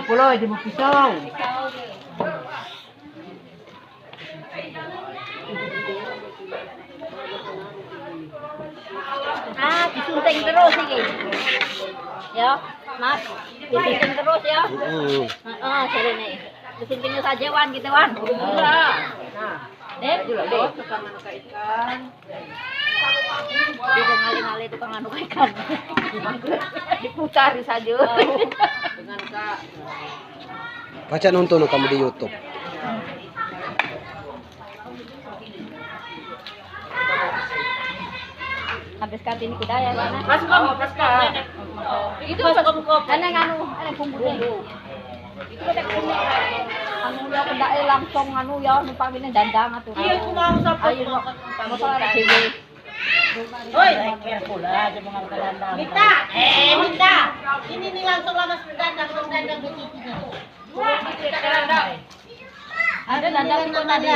50 di mau pisau. Disunting terus iki. Ya, Mas. Disunting terus ya. Jarene. Disuntingnya saja Wan gitu Wan. Nah. Dek, dek. Tukang anu ikan. Dia ngali-ngali tukang anu ikan. Diputari saja. Dengan Kak. Baca nonton kamu di YouTube. Habis kat ini kuda ya mana? Masuk kamu, Itu ana nganu, ana bumbu. Itu ada anu ya kendake langsung anu ya numpangine dandang atuh. Iya, aku mau sapa. Ayo masalah dhewe. Oi, careful aja mengambil dandang. Minta. Minta. Ini nih langsung lamas dandang begini. Ada dandang itu tadi.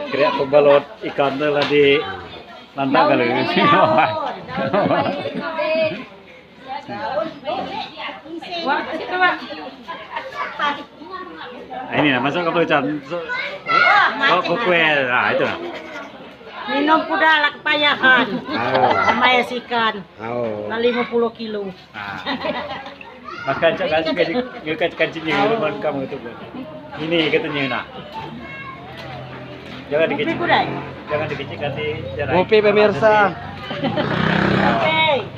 Kira kebalot ikan tuh lah di lantak kali ini. Nah, ini nah, masuk ke pelucan. Kok kue, nah itu nah. Minum kuda lah kepayahan. Sama es ikan. Nah 50 kilo. Nah. Makan cak kancingnya rumah kamu itu. Ini katanya nak. Jangan dikecil. Jangan dikecil nanti jarak. Kopi pemirsa. Oke.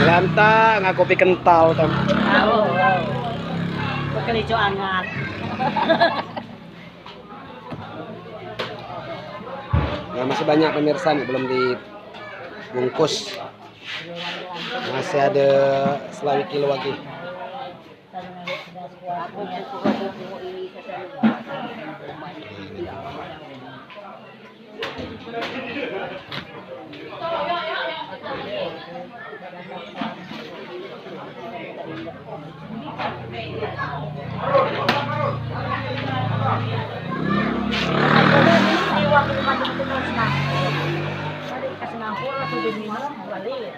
Lanta nggak kopi kental tam. Pakai hijau hangat. Ya, masih banyak pemirsa nih belum dibungkus. Masih ada selama kilo lagi. Kasih nampur atau di minum balik.